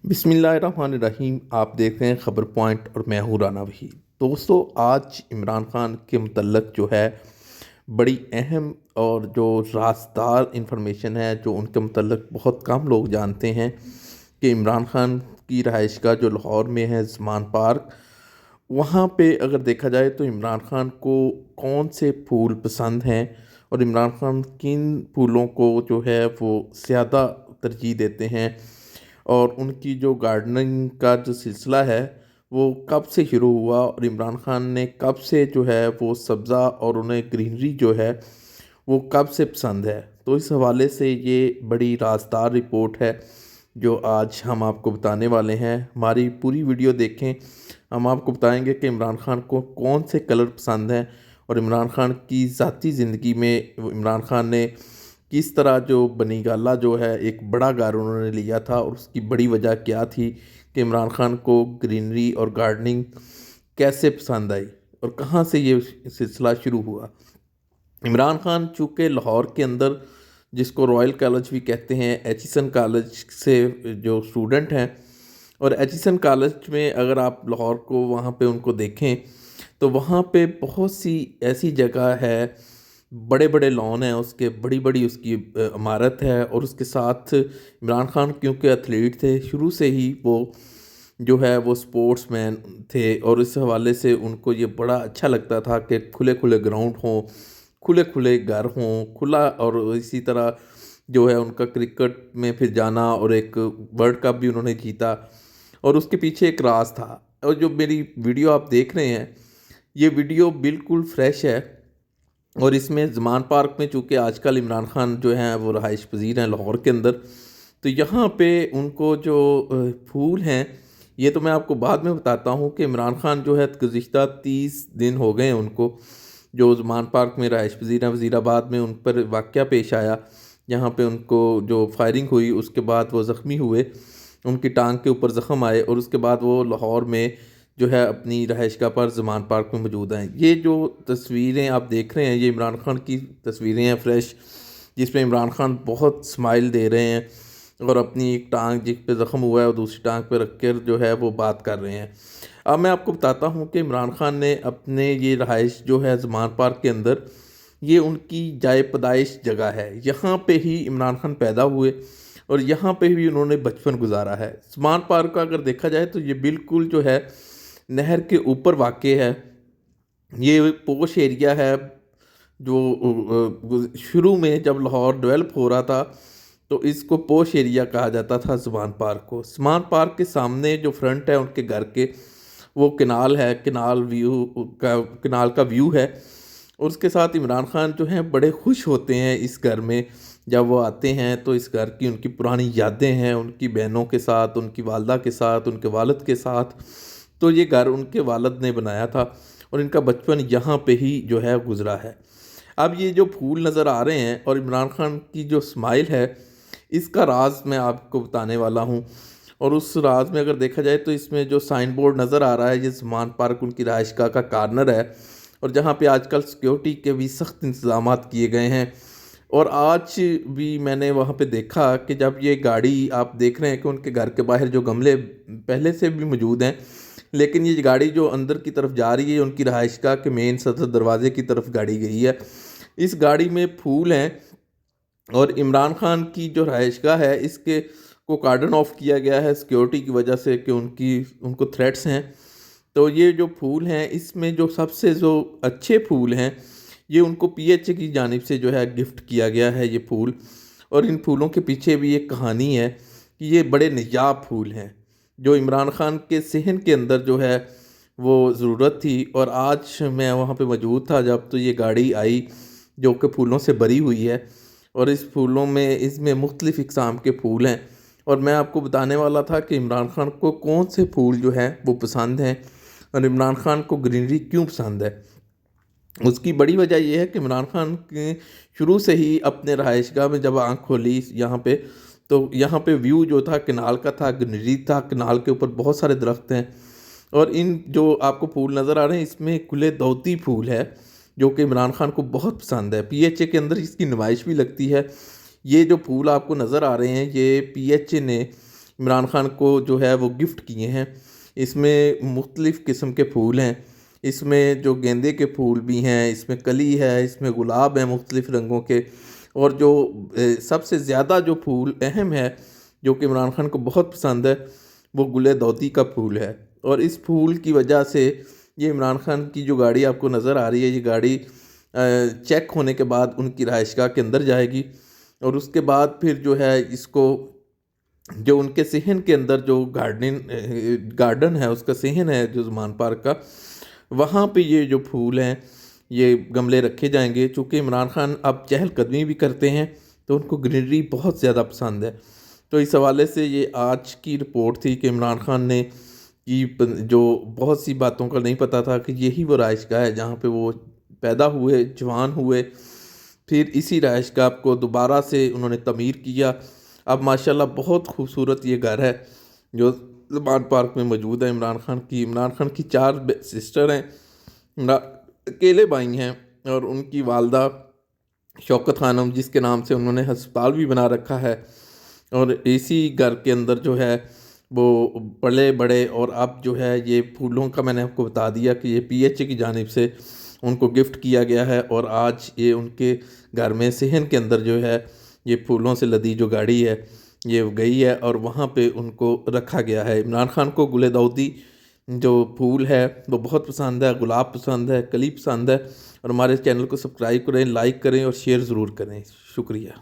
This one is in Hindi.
बिस्मिल्लाहिर्रहमानिर्रहीम। आप देख रहे हैं ख़बर पॉइंट और मैं हूँ राना वही। दोस्तों, आज इमरान खान के मुतल्लक जो है बड़ी अहम और जो राज़दार इंफॉर्मेशन है जो उनके मुतल्लक बहुत कम लोग जानते हैं कि इमरान खान की रहायशगाह जो लाहौर में है ज़मान पार्क, वहाँ पे अगर देखा जाए तो इमरान खान को कौन से फूल पसंद हैं और इमरान खान किन फूलों को जो है वो ज़्यादा तरजीह देते हैं और उनकी जो गार्डनिंग का जो सिलसिला है वो कब से शुरू हुआ और इमरान खान ने कब से जो है वो सब्ज़ा और उन्हें ग्रीनरी जो है वो कब से पसंद है। तो इस हवाले से ये बड़ी राज़दार रिपोर्ट है जो आज हम आपको बताने वाले हैं। हमारी पूरी वीडियो देखें, हम आपको बताएंगे कि इमरान खान को कौन से कलर पसंद हैं और इमरान खान की ज़ाती ज़िंदगी में इमरान खान ने किस तरह जो बनी गाला जो है एक बड़ा घर उन्होंने लिया था और उसकी बड़ी वजह क्या थी कि इमरान खान को ग्रीनरी और गार्डनिंग कैसे पसंद आई और कहाँ से ये सिलसिला शुरू हुआ। इमरान खान चूँकि लाहौर के अंदर, जिसको रॉयल कॉलेज भी कहते हैं, एचिसन कॉलेज से जो स्टूडेंट हैं, और एचिसन कॉलेज में अगर आप लाहौर को वहाँ पे उनको देखें तो वहाँ पे बहुत सी ऐसी जगह है, बड़े बड़े लॉन हैं उसके, बड़ी बड़ी उसकी इमारत है। और उसके साथ इमरान खान क्योंकि एथलीट थे शुरू से ही, वो जो है वो स्पोर्ट्स मैन थे और इस हवाले से उनको ये बड़ा अच्छा लगता था कि खुले खुले ग्राउंड हों, खुले खुले घर हों, खुला। और इसी तरह जो है उनका क्रिकेट में फिर जाना और एक वर्ल्ड कप भी उन्होंने जीता और उसके पीछे एक राज था। और जो मेरी वीडियो आप देख रहे हैं, ये वीडियो बिल्कुल फ्रेश है और इसमें ज़मान पार्क में चूँकि आजकल इमरान खान जो हैं वो रहाइश पजीर हैं लाहौर के अंदर, तो यहाँ पे उनको जो फूल हैं, ये तो मैं आपको बाद में बताता हूँ कि इमरान खान जो है गुज़िश्ता 30 दिन हो गए हैं उनको जो ज़मान पार्क में रहाइश पजीर हैं। वज़ीराबाद में उन पर वाक़या पेश आया, यहाँ पे उनको जो फायरिंग हुई उसके बाद वो ज़ख्मी हुए, उनकी टांग के ऊपर ज़ख्म आए और उसके बाद वो लाहौर में जो है अपनी रहायशगाह पर ज़मान पार्क में मौजूद हैं। ये जो तस्वीरें आप देख रहे हैं ये इमरान खान की तस्वीरें हैं फ्रेश, जिसमें इमरान खान बहुत स्माइल दे रहे हैं और अपनी एक टांग जिस पे ज़ख्म हुआ है और दूसरी टांग पे रख कर जो है वो बात कर रहे हैं। अब मैं आपको बताता हूँ कि इमरान खान ने अपने ये रहाइश जो है ज़मान पार्क के अंदर, ये उनकी जाए पैदाइश जगह है, यहाँ पे ही इमरान खान पैदा हुए और यहाँ पे भी उन्होंने बचपन गुजारा है। ज़मान पार्क का अगर देखा जाए तो ये बिल्कुल जो है नहर के ऊपर वाक़ई है। ये पोश एरिया है जो शुरू में जब लाहौर डेवलप हो रहा था तो इसको पोश एरिया कहा जाता था ज़मान पार्क को। ज़मान पार्क के सामने जो फ्रंट है उनके घर के, वो किनाल है, किनाल का व्यू है। और उसके साथ इमरान खान जो हैं बड़े खुश होते हैं इस घर में जब वो आते हैं, तो इस घर की उनकी पुरानी यादें हैं उनकी बहनों के साथ, उनकी वालदा के साथ, उनके वालिद के साथ। तो ये घर उनके वालिद ने बनाया था और इनका बचपन यहाँ पे ही जो है गुज़रा है। अब ये जो फूल नज़र आ रहे हैं और इमरान खान की जो स्माइल है, इसका राज मैं आपको बताने वाला हूँ। और उस राज में अगर देखा जाए तो इसमें जो साइन बोर्ड नज़र आ रहा है, ये ज़मान पार्क उनकी रहायशगाह का कार्नर है और जहाँ पे आजकल सिक्योरिटी के भी सख्त इंतज़ाम किए गए हैं। और आज भी मैंने वहाँ पे देखा कि जब ये गाड़ी, आप देख रहे हैं कि उनके घर के बाहर जो गमले पहले से भी मौजूद हैं, लेकिन ये गाड़ी जो अंदर की तरफ जा रही है उनकी रहायशगाह के मेन सदर दरवाजे की तरफ गाड़ी गई है। इस गाड़ी में फूल हैं और इमरान खान की जो रहायशगाह है इसके को कार्डन ऑफ किया गया है सिक्योरिटी की वजह से कि उनको थ्रेट्स हैं। तो ये जो फूल हैं इसमें जो सबसे जो अच्छे फूल हैं ये उनको पीएचए की जानिब से जो है गिफ्ट किया गया है ये फूल। और इन फूलों के पीछे भी एक कहानी है कि ये बड़े नायाब फूल हैं जो इमरान खान के सहन के अंदर जो है वो ज़रूरत थी। और आज मैं वहाँ पे मौजूद था जब तो ये गाड़ी आई जो कि फूलों से भरी हुई है और इस फूलों में, इसमें मुख्तलिफ़ इक़साम के फूल हैं। और मैं आपको बताने वाला था कि इमरान खान को कौन से फूल जो हैं वो पसंद हैं और इमरान खान को ग्रीनरी क्यों पसंद है। उसकी बड़ी वजह यह है कि इमरान खान के शुरू से ही अपने रहायशगाह में जब आँख खोली यहाँ पे, तो यहाँ पे व्यू जो था किनाल का था, ग्रीनरी था, किनाल के ऊपर बहुत सारे दरख्त हैं। और इन जो आपको फूल नज़र आ रहे हैं इसमें कुले दाउती फूल है जो कि इमरान खान को बहुत पसंद है। पीएचए के अंदर इसकी नुमाइश भी लगती है। ये जो फूल आपको नज़र आ रहे हैं ये पीएचए ने इमरान खान को जो है वो गिफ्ट किए हैं। इसमें मुख्तलिफ़ किस्म के फूल हैं, इसमें जो गेंदे के फूल भी हैं, इसमें कली है, इसमें गुलाब हैं मुख्तलिफ़ रंगों के, और जो सबसे ज़्यादा जो फूल अहम है जो कि इमरान खान को बहुत पसंद है वो गुले दौती का फूल है। और इस फूल की वजह से ये इमरान खान की जो गाड़ी आपको नज़र आ रही है, ये गाड़ी चेक होने के बाद उनकी रहायशगाह के अंदर जाएगी, और उसके बाद फिर जो है इसको जो उनके सेहन के अंदर जो गार्डन है, उसका सेहन है जो ज़मान पार्क का, वहाँ पे ये जो फूल हैं ये गमले रखे जाएंगे। चूँकि इमरान खान अब चहलकदमी भी करते हैं तो उनको ग्रीनरी बहुत ज़्यादा पसंद है। तो इस हवाले से ये आज की रिपोर्ट थी कि इमरान खान ने जो बहुत सी बातों का नहीं पता था कि यही वो रहायशगाह है जहाँ पे वो पैदा हुए, जवान हुए, फिर इसी रहायशगाह को दोबारा से उन्होंने तमीर किया। अब माशाल्लाह बहुत खूबसूरत ये घर है जो ज़मान पार्क में मौजूद है। इमरान खान की 4 सिस्टर हैं, अकेले भाई हैं, और उनकी वालदा शौकत खानम, जिसके नाम से उन्होंने हस्पताल भी बना रखा है। और इसी घर के अंदर जो है वो पले बड़े, और अब जो है ये फूलों का मैंने आपको बता दिया कि ये PHA की जानिब से उनको गिफ्ट किया गया है, और आज ये उनके घर में सेहन के अंदर जो है ये फूलों से लदी जो गाड़ी है ये गई है, और वहाँ पे उनको रखा गया है। इमरान खान को गुले दाऊदी जो फूल है वो बहुत पसंद है, गुलाब पसंद है, कली पसंद है। और हमारे चैनल को सब्सक्राइब करें, लाइक करें और शेयर ज़रूर करें। शुक्रिया।